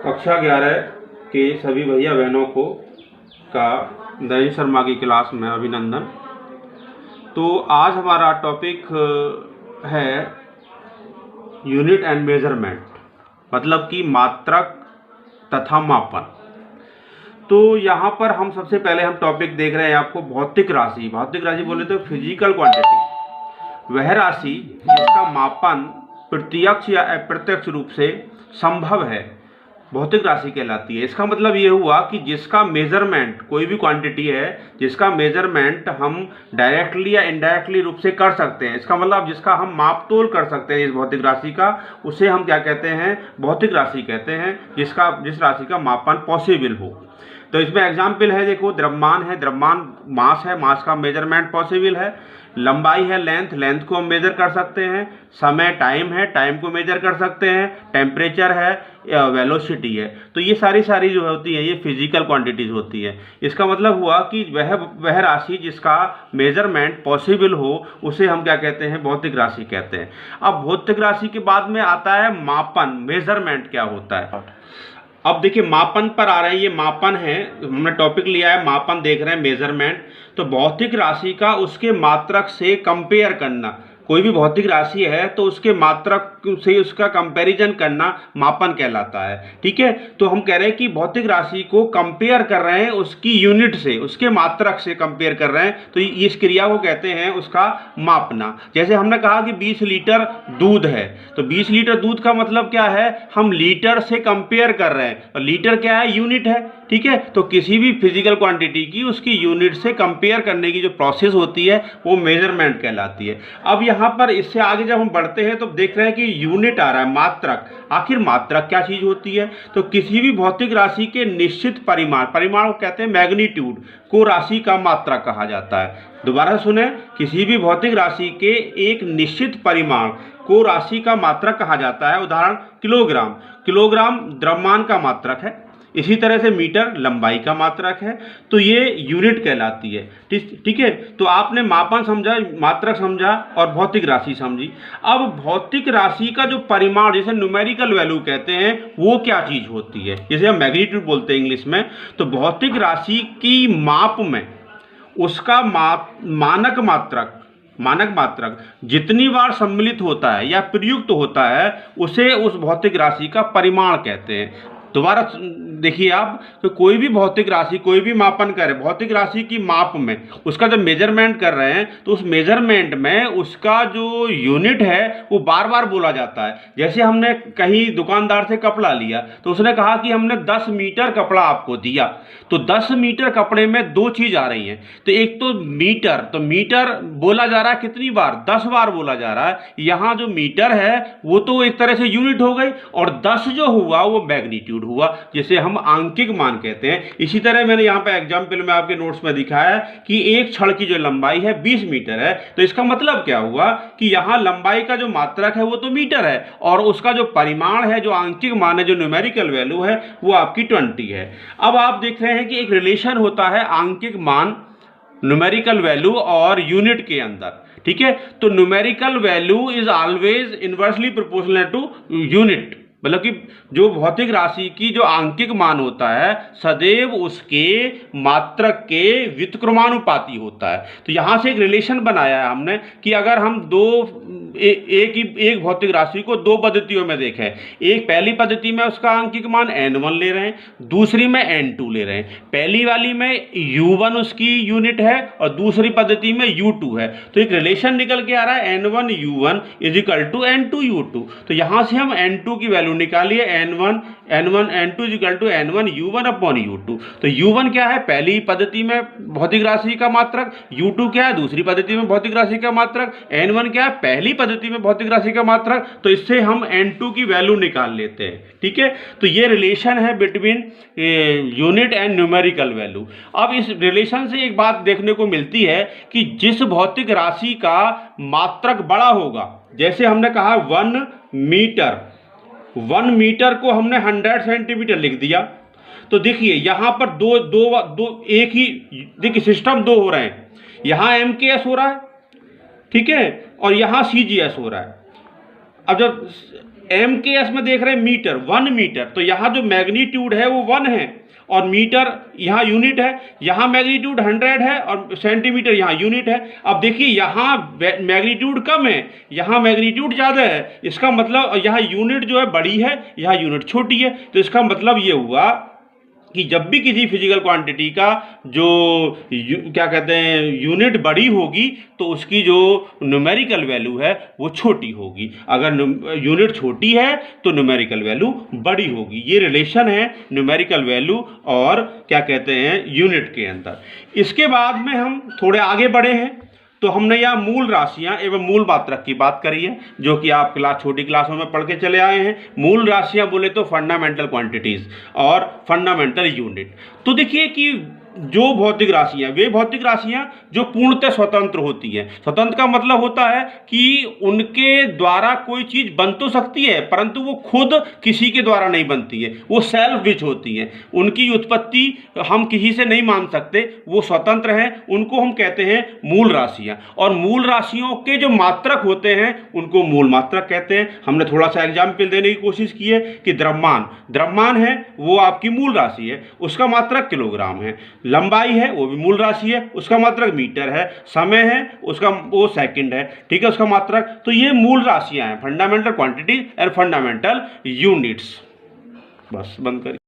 कक्षा 11 के सभी भैया बहनों को का दयानिधि शर्मा की क्लास में अभिनंदन। तो आज हमारा टॉपिक है यूनिट एंड मेजरमेंट, मतलब कि मात्रक तथा मापन। तो यहाँ पर हम सबसे पहले टॉपिक देख रहे हैं आपको भौतिक राशि। भौतिक राशि बोले तो फिजिकल क्वांटिटी, वह राशि जिसका मापन प्रत्यक्ष या अप्रत्यक्ष रूप से संभव है, भौतिक राशि कहलाती है। इसका मतलब ये हुआ कि जिसका मेजरमेंट, कोई भी क्वांटिटी है जिसका मेजरमेंट हम डायरेक्टली या इनडायरेक्टली रूप से कर सकते हैं, इसका मतलब जिसका हम माप तोल कर सकते हैं इस भौतिक राशि का, उसे हम क्या कहते हैं? भौतिक राशि कहते हैं, जिस राशि का मापन पॉसिबल हो। तो इसमें एग्जाम्पल है, देखो द्रव्यमान है, द्रव्यमान मास है, मास का मेजरमेंट पॉसिबल है। लंबाई है, लेंथ को हम मेजर कर सकते हैं। समय टाइम है, टाइम को मेजर कर सकते हैं। टेम्परेचर है, वेलोसिटी है। तो ये सारी जो होती है ये फिजिकल क्वांटिटीज होती है। इसका मतलब हुआ कि वह राशि जिसका मेजरमेंट पॉसिबल हो उसे हम क्या कहते हैं? भौतिक राशि कहते हैं। अब भौतिक राशि के बाद में आता है मापन, मेजरमेंट क्या होता है। अब देखिए मापन पर आ रहे हैं, ये मापन है, हमने टॉपिक लिया है मापन, देख रहे हैं मेजरमेंट। तो भौतिक राशि का उसके मात्रक से कंपेयर करना, कोई भी भौतिक राशि है तो उसके मात्रक से उसका कंपैरिजन करना मापन कहलाता है। ठीक है, तो हम कह रहे हैं कि भौतिक राशि को कंपेयर कर रहे हैं उसकी यूनिट से, उसके मात्रक से कंपेयर कर रहे हैं, तो इस क्रिया को कहते हैं उसका मापना। जैसे हमने कहा कि 20 लीटर दूध है, तो 20 लीटर दूध का मतलब क्या है? हम लीटर से कंपेयर कर रहे हैं, और लीटर क्या है? यूनिट है। ठीक है, तो किसी भी फिजिकल क्वांटिटी की उसकी यूनिट से कंपेयर करने की जो प्रोसेस होती है वो मेजरमेंट कहलाती है। अब यहाँ पर इससे आगे जब हम बढ़ते हैं तो देख रहे हैं कि यूनिट आ रहा है, मात्रक। आखिर मात्रक क्या चीज होती है? तो किसी भी भौतिक राशि के निश्चित परिमाण को कहते हैं मैग्नीट्यूड, को राशि का मात्रक कहा जाता है। दोबारा सुने, किसी भी भौतिक राशि के एक निश्चित परिमाण को राशि का मात्रक कहा जाता है। उदाहरण किलोग्राम, किलोग्राम द्रव्यमान का मात्रक है। इसी तरह से मीटर लंबाई का मात्रक है, तो ये यूनिट कहलाती है। ठीक है, तो आपने मापन समझा, मात्रक समझा और भौतिक राशि समझी। अब भौतिक राशि का जो परिमाण, जैसे न्यूमेरिकल वैल्यू कहते हैं, वो क्या चीज होती है? जैसे हम मैग्नीट्यूड बोलते हैं इंग्लिश में। तो भौतिक राशि की माप में उसका मानक मात्रक जितनी बार सम्मिलित होता है या प्रयुक्त होता है उसे उस भौतिक राशि का परिमाण कहते हैं। दोबारा देखिए आप, तो कोई भी भौतिक राशि, कोई भी मापन करें भौतिक राशि की माप में, उसका जब मेजरमेंट कर रहे हैं तो उस मेजरमेंट में उसका जो यूनिट है वो बार बार बोला जाता है। जैसे हमने कहीं दुकानदार से कपड़ा लिया तो उसने कहा कि हमने 10 मीटर कपड़ा आपको दिया, तो 10 मीटर कपड़े में दो चीज आ रही हैं। तो एक तो मीटर बोला जा रहा है कितनी बार? 10 बार बोला जा रहा है। यहाँ जो मीटर है वो तो एक तरह से यूनिट हो गई, और 10 जो हुआ वो मैग्नीट्यूड हुआ, जिसे हम आंकिक मान कहते हैं। इसी तरह मैंने यहाँ पे एग्जाम्पल में आपके नोट्स में दिखाया है कि एक छड़ की जो लंबाई है 20 मीटर है, तो इसका मतलब क्या हुआ कि यहाँ लंबाई का जो मात्रक है वो तो मीटर है, और उसका जो परिमाण है, जो आंकिक मान है, जो न्यूमेरिकल वैल्यू है, वो आपकी 20 है। अब आप देख रहे हैं कि एक रिलेशन होता है आंकिक मान, न्यूमेरिकल वैल्यू और यूनिट के अंदर। ठीक है, तो numerical value is always inversely proportional to unit, मतलब कि जो भौतिक राशि की जो आंकिक मान होता है सदैव उसके मात्रक के व्युत्क्रमानुपाती होता है। तो यहाँ से एक रिलेशन बनाया है हमने कि अगर हम एक भौतिक राशि को दो पद्धतियों में देखें, एक पहली पद्धति में उसका आंकिक मान n1 ले रहे हैं, दूसरी में n2 ले रहे हैं। पहली वाली में u1 उसकी यूनिट है और दूसरी पद्धति में u2 है, तो एक रिलेशन निकल के आ रहा है n1 u1 = n2 u2। तो यहाँ से हम n2 की वैल्यू निकालिए, n1 n2 = n1 u1 u2। तो u1 क्या है? पहली पद्धति में भौतिक राशि का मात्रक। u2 क्या है? दूसरी पद्धति में भौतिक राशि का मात्रक। n1 क्या है? पहली पद्धति में भौतिक राशि का मात्रक। तो इससे हम n2 की वैल्यू निकाल लेते हैं। ठीक है, तो ये रिलेशन है between unit and numerical value. अब इस रिलेशन से एक बात देखने को मिलती है कि जिस भौतिक राशि का मात्रक बड़ा होगा, जैसे हमने कहा 1 मीटर को हमने 100 सेंटीमीटर लिख दिया, तो देखिए यहाँ पर दो एक ही, देखिए सिस्टम दो हो रहे हैं, यहाँ MKS हो रहा है, ठीक है, और यहाँ CGS हो रहा है। अब जब MKS में देख रहे हैं मीटर, 1 मीटर, तो यहाँ जो मैग्नीट्यूड है वो 1 है और मीटर यहाँ यूनिट है, यहाँ मैग्नीट्यूड 100 है और सेंटीमीटर यहाँ यूनिट है। अब देखिए यहाँ मैग्नीट्यूड कम है, यहाँ मैग्नीट्यूड ज़्यादा है, इसका मतलब यहाँ यूनिट जो है बड़ी है, यहाँ यूनिट छोटी है। तो इसका मतलब ये हुआ कि जब भी किसी फिजिकल क्वांटिटी का जो क्या कहते हैं यूनिट बड़ी होगी तो उसकी जो न्यूमेरिकल वैल्यू है वो छोटी होगी, अगर यूनिट छोटी है तो न्यूमेरिकल वैल्यू बड़ी होगी। ये रिलेशन है न्यूमेरिकल वैल्यू और क्या कहते हैं यूनिट के अंदर। इसके बाद में हम थोड़े आगे बढ़े हैं तो हमने यहाँ मूल राशियाँ एवं मूल मात्रक की बात करी है, जो कि आप छोटी क्लासों में पढ़ के चले आए हैं। मूल राशियाँ बोले तो फंडामेंटल क्वांटिटीज़ और फंडामेंटल यूनिट। तो देखिए कि जो भौतिक राशियाँ, वे भौतिक राशियाँ जो पूर्णतः स्वतंत्र होती हैं। स्वतंत्र का मतलब होता है कि उनके द्वारा कोई चीज़ बन तो सकती है परंतु वो खुद किसी के द्वारा नहीं बनती है, वो सेल्फ विच होती हैं, उनकी उत्पत्ति हम किसी से नहीं मान सकते, वो स्वतंत्र हैं, उनको हम कहते हैं मूल राशियाँ। और मूल राशियों के जो मात्रक होते हैं उनको मूल मात्रक कहते हैं। हमने थोड़ा सा एग्जाम्पल देने की कोशिश की है कि द्रव्यमान है वो आपकी मूल राशि है, उसका मात्रक किलोग्राम है। लंबाई है वो भी मूल राशि है, उसका मात्रक मीटर है। समय है उसका वो सेकंड है, ठीक है, उसका मात्रक। तो ये मूल राशियां हैं, fundamental quantity and fundamental units. बस बंद करिए।